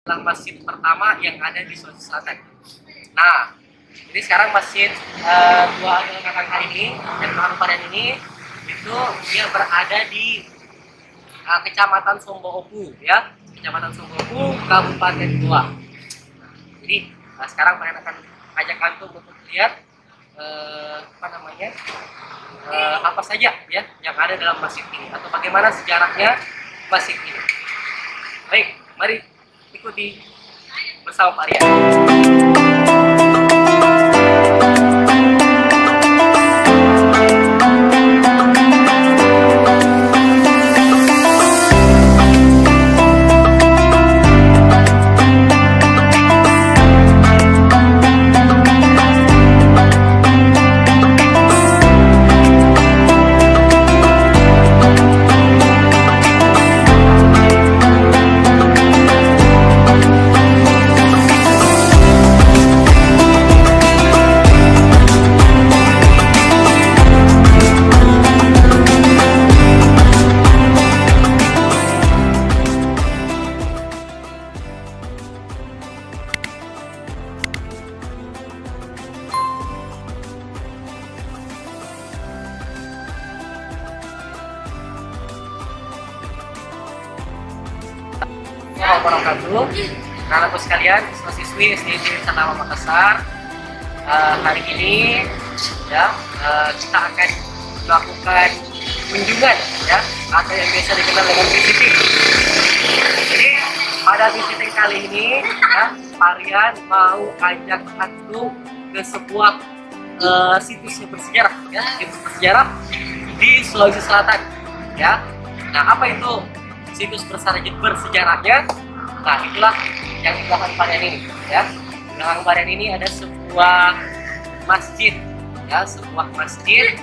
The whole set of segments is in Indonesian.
adalah masjid pertama yang ada di Sulawesi Selatan. Nah, ini sekarang masjid Dua Agel Kakangka ini dan Kabupaten ini itu dia berada di Kecamatan Somboopu, ya, Kecamatan Somboopu, Kabupaten Goa. Jadi sekarang kalian akan ajak antum untuk lihat apa saja ya yang ada dalam masjid ini atau bagaimana sejarahnya masjid ini. Baik, mari ikuti bersama Pak Rian. Anak-anakku sekalian, siswa-siswi SD Sanama Makassar, hari ini ya kita akan melakukan kunjungan ya atau yang biasa dikenal dengan visiting. Jadi pada visiting kali ini ya, Pak Rian mau ajak antum ke sebuah situs bersejarah ya, situs bersejarah di Sulawesi Selatan ya. Nah, apa itu situs bersejarahnya? Nah, itulah yang di belakang Rian ini ya. Di belakang Rian ini ada sebuah masjid ya, sebuah masjid.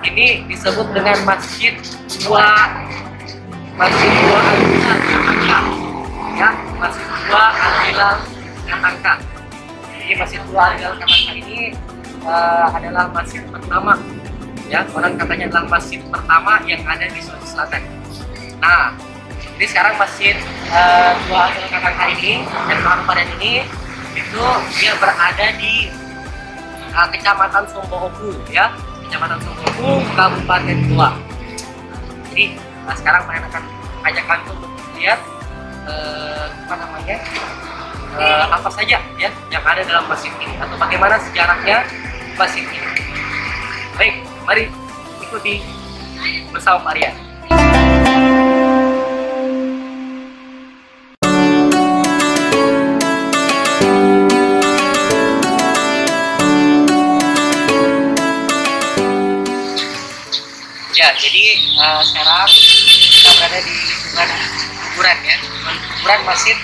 Ini disebut dengan Masjid Dua Agel Kakangka ya, Masjid Dua Agel Kakangka. Jadi Masjid Dua Agel Kakangka ini adalah masjid pertama ya, konon katanya adalah masjid pertama yang ada di Sulawesi Selatan. Nah, ini sekarang masjid Dua Agel Kakangka ini dan Kabupaten ini itu dia berada di Kecamatan Somboopu ya, Kecamatan Somboopu, Kabupaten Goa. Jadi sekarang kalian akan ajak antum untuk lihat apa saja ya yang ada dalam masjid ini atau bagaimana sejarahnya masjid ini. Baik, mari ikuti bersama Pak Rian. Ya, jadi sekarang kita berada di lingkungan kuburan ya, kuburan Masjid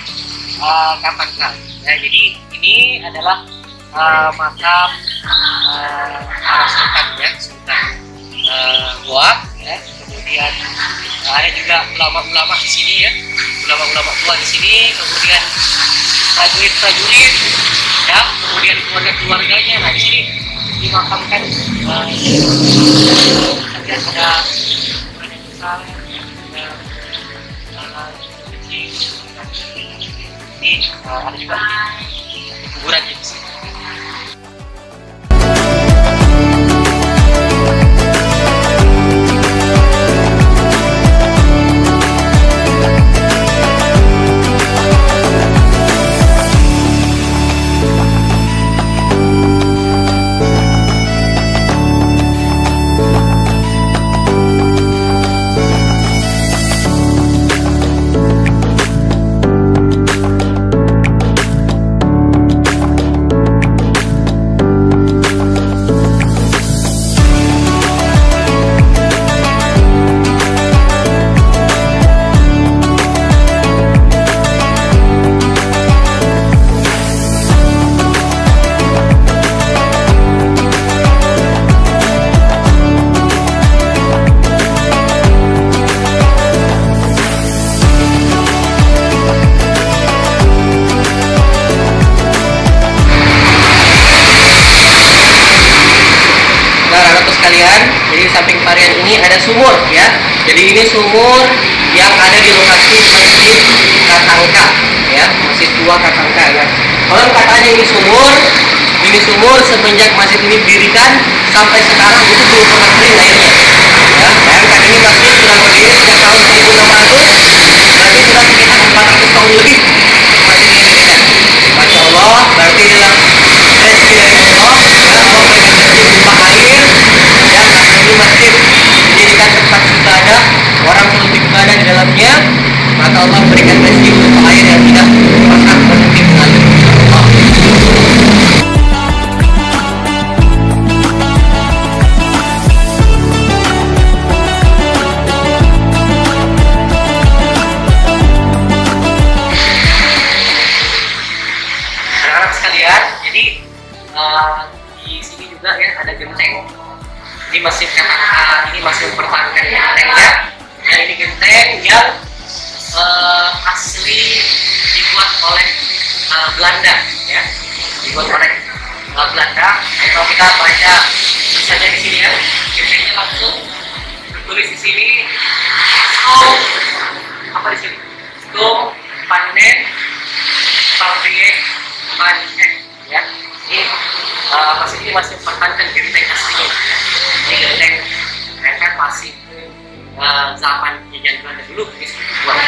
Kakangka. Ya, jadi ini adalah makam para sultan ya, Sultan Goa ya. Kemudian ada juga ulama-ulama di sini ya, ulama-ulama tua di sini. Kemudian prajurit-prajurit ya, kemudian keluarga-keluarganya. Nah, di sini dimakamkan ada besar, ada kecil, ada juga kuburan di sini. Sekalian, jadi samping Pak Rian ini ada sumur ya. Jadi ini sumur yang ada di lokasi Masjid Kakangka ya, Masjid dua kakak. Ya. Konon katanya ini sumur semenjak masjid ini didirikan sampai sekarang itu belum pernah kering airnya. Ya, bayangkan ini masjid sudah berdiri sejak tahun 1600, berarti sudah sekitar 400 tahun lebih masjid ini didirikan. Masya Allah, berarti dalam rezeki dari Allah, ya, Allah berikan rezeki berupa air, ya, karena ini masjid dijadikan tempat ibadah, orang perlu beribadah di dalamnya, maka Allah berikan rezeki berupa air yang tidak pernah berhenti mengalir. Di sini juga ya ada genteng. Ini masih mempertahankan gentengnya. Ya, ini genteng yang asli dibuat oleh Belanda, ya, dibuat oleh Belanda. Kalau kita baca tulisannya di sini ya, gentengnya langsung tertulis di sini. Apa di sini? Stom panen pabrik panen, ya. Ini masih mempertahankan genteng aslinya. Ini genteng mereka masih zaman jajahan Belanda dulu dibuat.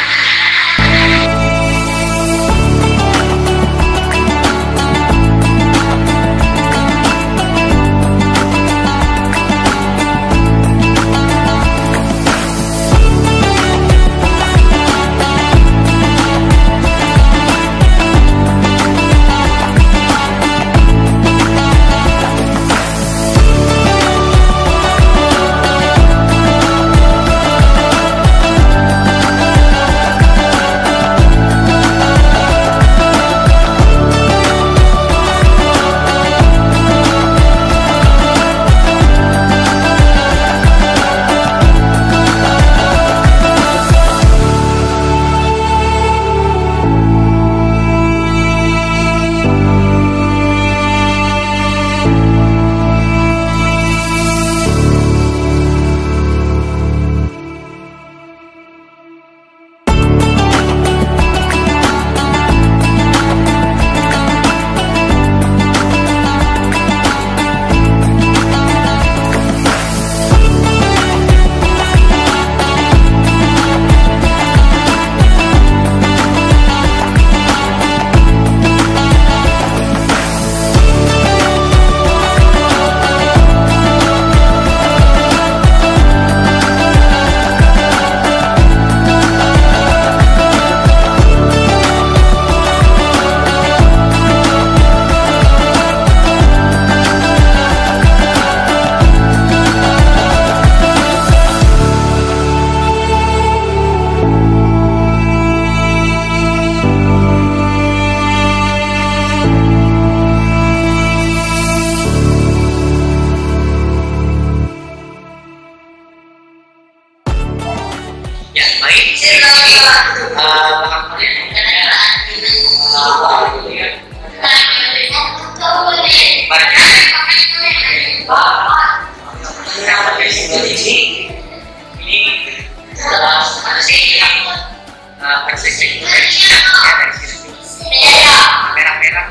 Merah-merah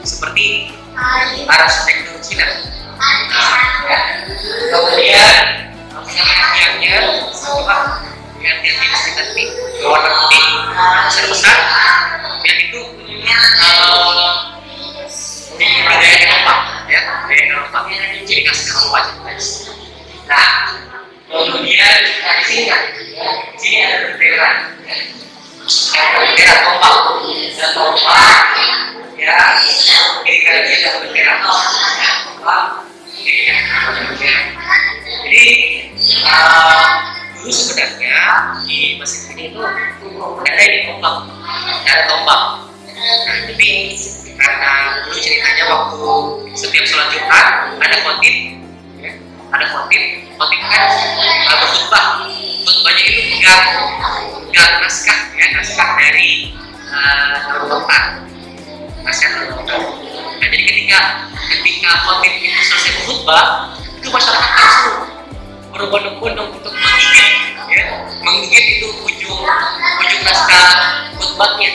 seperti arsitektur Cina. Kemudian tiangnya tiang di sekitar ini berwarna putih besar-besar, yang itu di gaya Eropa, ya, gaya Eropa, jadi kasih Eropa. Nah, kemudian di sini kan, di sini ada bendera, bendera tombak, dan tombak, ya, ini kan ada bendera tombak, ini ada bendera. Jadi dulu sebenarnya di masjid ini itu ada di tombak, ada tombak. Nah, tapi karena dulu ceritanya waktu setiap sholat Jumat ada khotib, ya, ada khotib kan berkhutbah. Khutbahnya itu pegang naskah, ya, naskah dari Darul Quran, naskah Darul Quran. Nah, jadi ketika khotib itu selesai berkhutbah, itu masyarakat langsung berbondong-bondong untuk menggigit, ya, menggigit itu ujung naskah khutbahnya.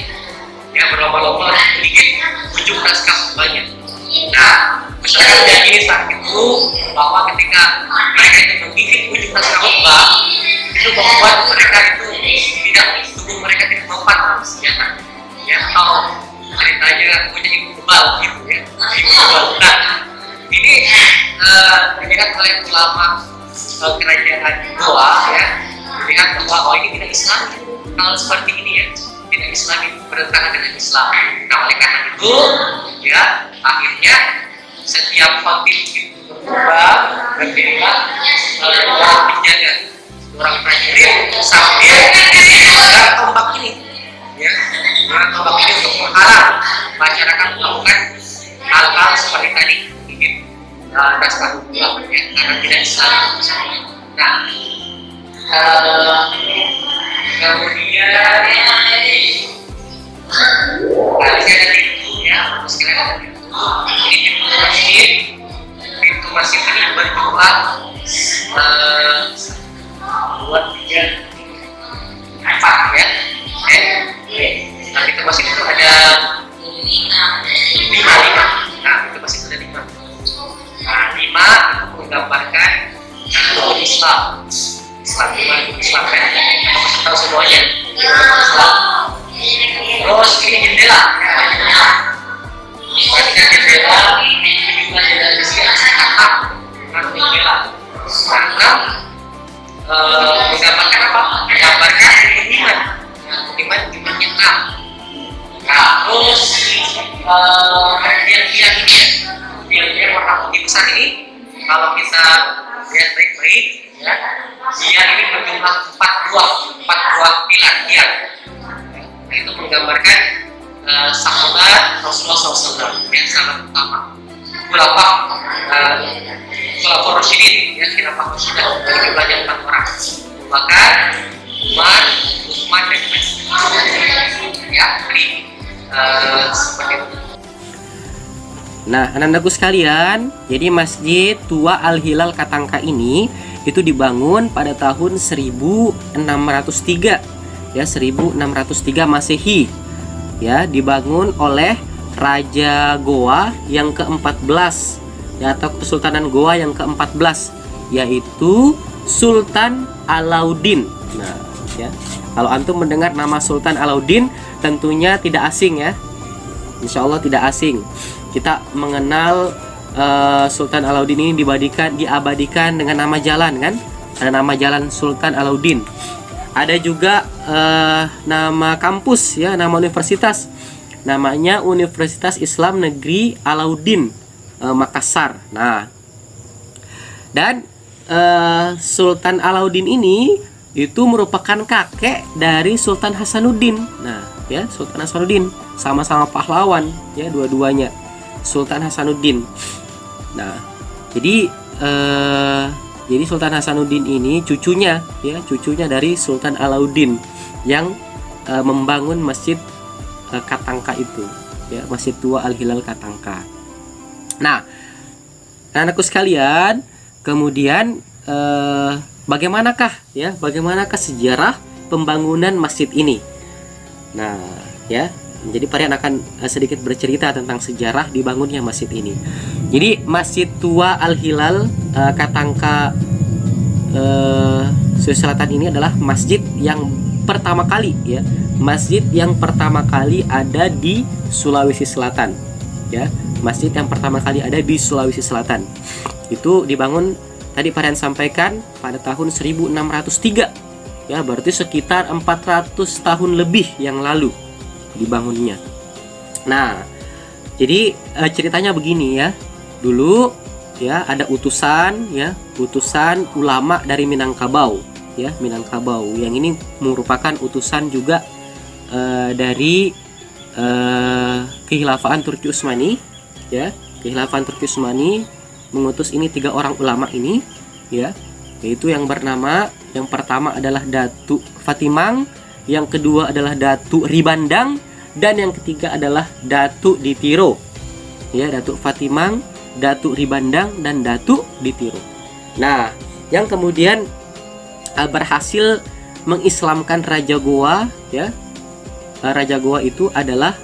ya berlomba-lomba sedikit ujung naskah khutbahnya. Nah, masyarakat meyakini saat itu bahwa ketika mereka itu menggigit ujung naskah khutbah itu membuat mereka itu tubuh mereka tidak mempan dalam senjata, ya, atau ceritanya punya ibu kebal gitu ya, ibu kebal. Nah, ini dilihat oleh ulama kerajaan Goa, ya, melihat bahwa ini tidak Islam, hal seperti ini ya, tidak Islam, itu bertentangan dengan Islam. Nah, oleh karena itu, ya, akhirnya setiap khotib itu berubah, berbeda, menjaga orang prajurit sambil menggunakan tombak ini, ya, menggunakan tombak ini untuk menghalang masyarakat melakukan hal-hal seperti tadi, ingin naskah khutbah, ya, karena tidak Islam. Nah, kemudian tadi ada pintu, ya, sekalian ada pintu. Ini pintu masjid. Pintu masjid ini berjumlah 2, 3, 4, ya. Nah, pintu masjid itu ada 5. Nah, pintu masjid itu ada 5. Nah, 5 itu menggambarkan Islam. Islam kan? Kita masih tahu semuanya. Islam. Terus ini jendela. Perhatikan jendela. Ini juga jendela di sini atap dengan jendela. Karena menggambarkan apa? Menggambarkan iman. Iman jumlahnya 6. Nah, terus tiang-tiang ini ya, tiang-tiang warna putih besar ini, kalau kita lihat baik-baik, ya, dia ini berjumlah 4 buah pilar tiang. Nah, itu menggambarkan sahabat Rasulullah SAW, yang sangat utama. Khulafaur Rasyidin, ya, khilafah Rasyidah, dari jumlahnya 4 orang. Bahkan Umar, Utsman, dan Ali, ya, seperti itu. Nah, anak-anakku sekalian, jadi Masjid Tua Al-Hilal Katangka ini itu dibangun pada tahun 1603, ya, 1603 Masehi, ya, dibangun oleh Raja Goa yang ke-14, ya, atau Kesultanan Goa yang ke-14, yaitu Sultan Alauddin. Nah, ya, kalau antum mendengar nama Sultan Alauddin tentunya tidak asing, ya, insya Allah tidak asing. Kita mengenal Sultan Alauddin ini diabadikan dengan nama jalan, kan? Ada nama jalan Sultan Alauddin. Ada juga nama kampus, ya, nama universitas. Namanya Universitas Islam Negeri Alauddin, Makassar. Nah, dan Sultan Alauddin ini itu merupakan kakek dari Sultan Hasanuddin. Nah, ya, Sultan Hasanuddin sama-sama pahlawan, ya, dua-duanya. Sultan Hasanuddin. Nah, jadi Sultan Hasanuddin ini cucunya, ya, cucunya dari Sultan Alauddin yang membangun Masjid Katangka itu, ya, Masjid Tua Al-Hilal Katangka. Nah, anak-anakku sekalian, kemudian bagaimanakah sejarah pembangunan masjid ini? Nah, ya, jadi Parian akan sedikit bercerita tentang sejarah dibangunnya masjid ini. Jadi Masjid Tua Al-Hilal Katangka Sulawesi Selatan ini adalah masjid yang pertama kali, ya, masjid yang pertama kali ada di Sulawesi Selatan, ya, masjid yang pertama kali ada di Sulawesi Selatan. Itu dibangun tadi Parian sampaikan pada tahun 1603, ya, berarti sekitar 400 tahun lebih yang lalu dibangunnya. Nah, jadi ceritanya begini, ya. Dulu, ya, ada utusan ulama dari Minangkabau, ya, Minangkabau, yang ini merupakan utusan juga dari Kekhilafan Turki Utsmani, ya. Kekhilafan Turki Utsmani mengutus ini 3 orang ulama ini, ya, yaitu yang pertama adalah Datuk Fatimang, yang kedua adalah Datuk Ribandang, dan yang ketiga adalah Datuk Ditiro, ya, Datuk Fatimang, Datuk Ribandang, dan Datuk Ditiro. Nah, yang kemudian berhasil mengislamkan Raja Goa, ya, Raja Goa itu adalah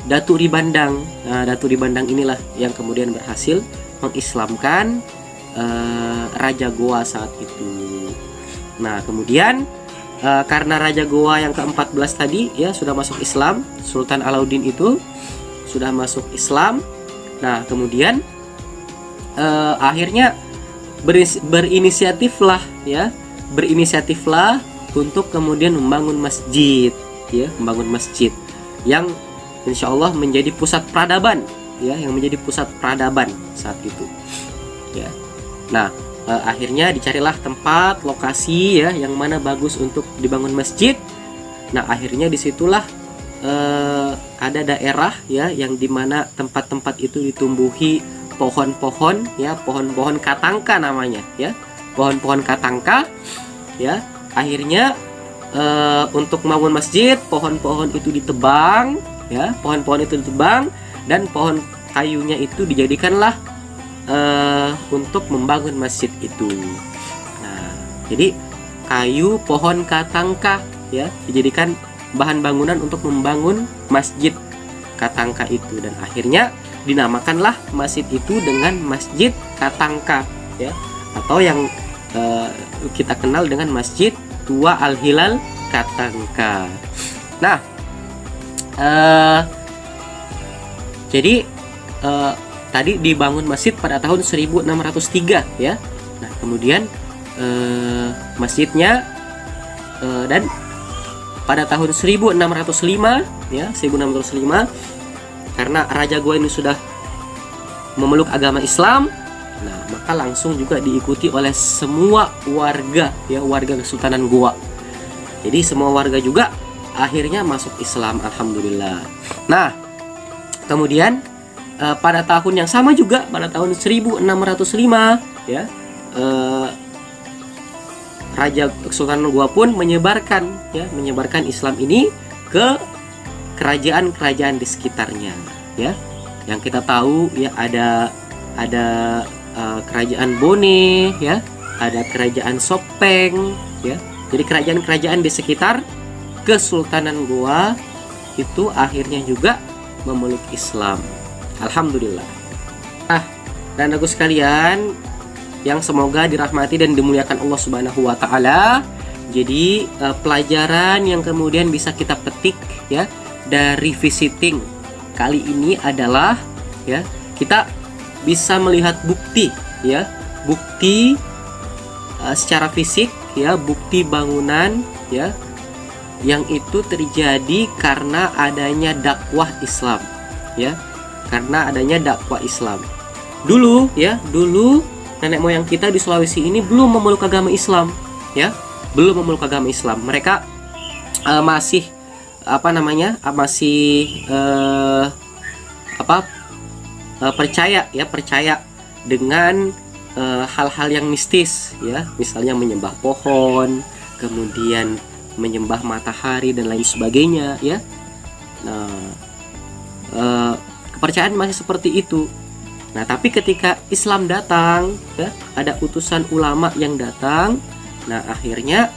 Datu Ribandang. Nah, Datu Ribandang inilah yang kemudian berhasil mengislamkan Raja Goa saat itu. Nah, kemudian karena Raja Goa yang ke-14 tadi ya sudah masuk Islam, Sultan Alauddin itu sudah masuk Islam. Nah, kemudian akhirnya berinisiatiflah untuk kemudian membangun masjid, ya, membangun masjid yang insya Allah menjadi pusat peradaban, ya, yang menjadi pusat peradaban saat itu, ya. Nah, akhirnya dicarilah tempat lokasi, ya, yang mana bagus untuk dibangun masjid. Nah, akhirnya disitulah ada daerah, ya, yang dimana tempat-tempat itu ditumbuhi pohon-pohon, ya, pohon-pohon katangka namanya, ya, pohon-pohon katangka, ya. Akhirnya untuk membangun masjid, pohon-pohon itu ditebang, ya, pohon-pohon itu ditebang dan pohon kayunya itu dijadikanlah untuk membangun masjid itu. Nah, jadi kayu pohon katangka, ya, dijadikan bahan bangunan untuk membangun masjid katangka itu, dan akhirnya dinamakanlah masjid itu dengan Masjid Katangka, ya, atau yang kita kenal dengan Masjid Tua Al-Hilal Katangka. Nah, jadi tadi dibangun masjid pada tahun 1603, ya. Nah, kemudian masjidnya dan pada tahun 1605, ya, 1605 karena Raja Goa ini sudah memeluk agama Islam, nah maka langsung juga diikuti oleh semua warga, ya, warga Kesultanan Goa. Jadi semua warga juga akhirnya masuk Islam, alhamdulillah. Nah, kemudian pada tahun yang sama juga, pada tahun 1605, ya, Raja Kesultanan Goa pun menyebarkan Islam ini ke kerajaan-kerajaan di sekitarnya, ya. Yang kita tahu, ya, ada kerajaan Bone, ya, ada kerajaan Sopeng, ya. Jadi kerajaan-kerajaan di sekitar Kesultanan Goa itu akhirnya juga memeluk Islam, alhamdulillah. Nah, dan aku sekalian yang semoga dirahmati dan dimuliakan Allah Subhanahu wa taala. Jadi pelajaran yang kemudian bisa kita petik, ya, dari visiting kali ini adalah, ya, kita bisa melihat bukti, ya, bukti secara fisik, ya, bukti bangunan, ya, yang itu terjadi karena adanya dakwah Islam, ya, karena adanya dakwah Islam. Dulu, ya, dulu nenek moyang kita di Sulawesi ini belum memeluk agama Islam, ya, belum memeluk agama Islam. Mereka masih percaya, ya, percaya dengan hal-hal yang mistis, ya, misalnya menyembah pohon, kemudian menyembah matahari dan lain sebagainya, ya. Nah, kepercayaan masih seperti itu. Nah, tapi ketika Islam datang, ya, ada utusan ulama yang datang. Nah, akhirnya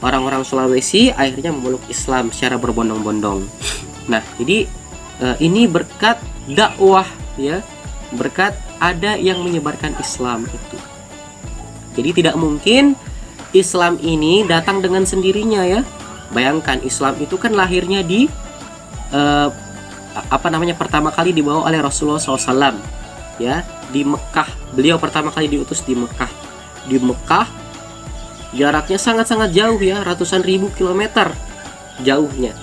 orang-orang Sulawesi akhirnya memeluk Islam secara berbondong-bondong. Nah, jadi ini berkat dakwah, ya, berkat ada yang menyebarkan Islam itu. Jadi tidak mungkin Islam ini datang dengan sendirinya, ya. Bayangkan Islam itu kan lahirnya di pertama kali dibawa oleh Rasulullah SAW, ya, di Mekah. Beliau pertama kali diutus di Mekah. Di Mekah jaraknya sangat-sangat jauh, ya, ratusan ribu kilometer jauhnya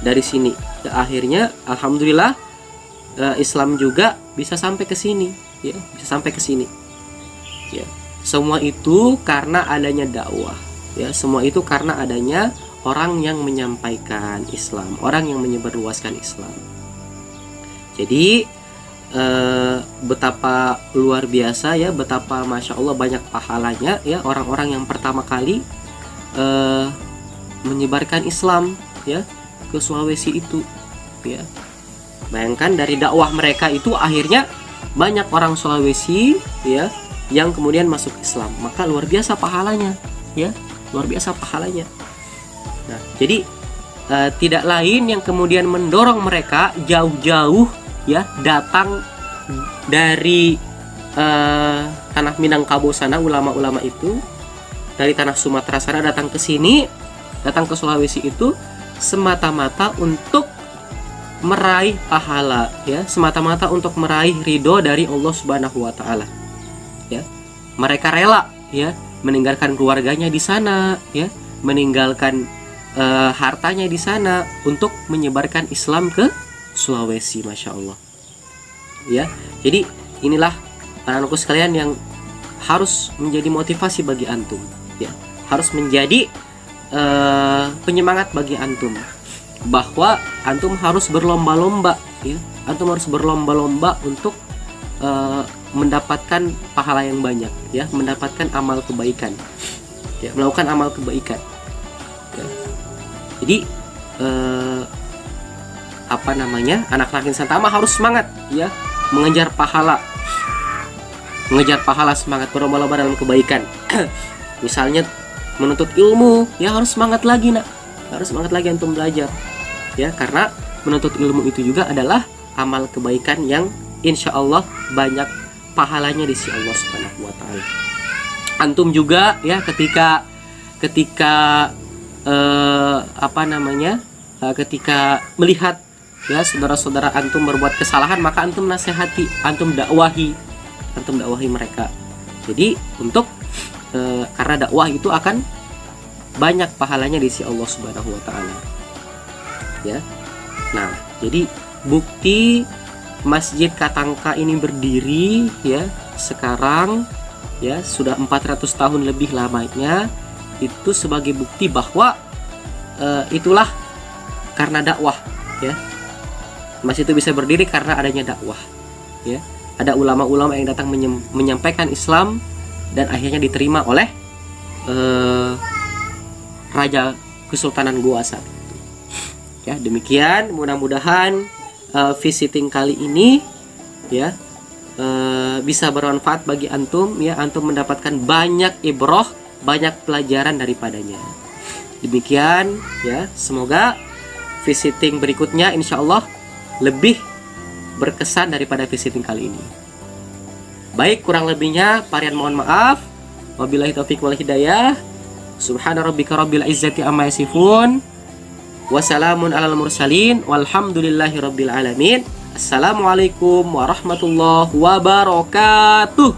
dari sini. Akhirnya alhamdulillah Islam juga bisa sampai ke sini, ya, bisa sampai ke sini, ya. Semua itu karena adanya dakwah, ya, semua itu karena adanya orang yang menyampaikan Islam, orang yang menyebarluaskan Islam. Jadi betapa luar biasa, ya, betapa masya Allah banyak pahalanya, ya, orang-orang yang pertama kali menyebarkan Islam, ya, ke Sulawesi itu, ya. Bayangkan dari dakwah mereka itu akhirnya banyak orang Sulawesi, ya, yang kemudian masuk Islam. Maka luar biasa pahalanya, ya, luar biasa pahalanya. Nah, jadi tidak lain yang kemudian mendorong mereka jauh-jauh ya datang dari tanah Minangkabau sana, ulama-ulama itu dari tanah Sumatera sana datang ke sini, datang ke Sulawesi itu semata-mata untuk meraih pahala ya, semata-mata untuk meraih ridho dari Allah Subhanahu wa taala. Ya. Mereka rela ya meninggalkan keluarganya di sana ya, meninggalkan hartanya di sana untuk menyebarkan Islam ke Sulawesi, Masya Allah ya. Jadi inilah anak-anakku sekalian yang harus menjadi motivasi bagi antum ya, harus menjadi penyemangat bagi antum, bahwa antum harus berlomba-lomba ya, antum harus berlomba-lomba untuk mendapatkan pahala yang banyak ya, mendapatkan amal kebaikan ya, melakukan amal kebaikan ya. Jadi anak-anak insan tama harus semangat ya, mengejar pahala, semangat berlomba-lomba dalam kebaikan. Misalnya menuntut ilmu ya, harus semangat lagi nak, harus semangat lagi antum belajar ya, karena menuntut ilmu itu juga adalah amal kebaikan yang insya Allah banyak pahalanya di sisi Allah Subhanahu wa taala. Antum juga ya ketika ketika melihat ya saudara-saudara antum berbuat kesalahan, maka antum nasihati, antum dakwahi mereka. Jadi untuk karena dakwah itu akan banyak pahalanya di sisi Allah Subhanahu wa taala. Ya. Nah, jadi bukti Masjid Katangka ini berdiri ya sekarang ya sudah 400 tahun lebih lamanya, itu sebagai bukti bahwa itulah karena dakwah ya. Masjid itu bisa berdiri karena adanya dakwah ya. Ada ulama-ulama yang datang menyampaikan Islam dan akhirnya diterima oleh Raja Kesultanan Goa saat itu. Ya, demikian mudah-mudahan visiting kali ini ya bisa bermanfaat bagi antum ya, antum mendapatkan banyak ibroh, banyak pelajaran daripadanya. Demikian ya, semoga visiting berikutnya insya Allah lebih berkesan daripada visiting kali ini. Baik, kurang lebihnya Parian mohon maaf. Wabillahi taufiq wal hidayah. Subhana rabbika rabbil izzati amma yasifun. Wassalamun alal mursalin walhamdulillahi rabbil alamin. Assalamualaikum warahmatullahi wabarakatuh.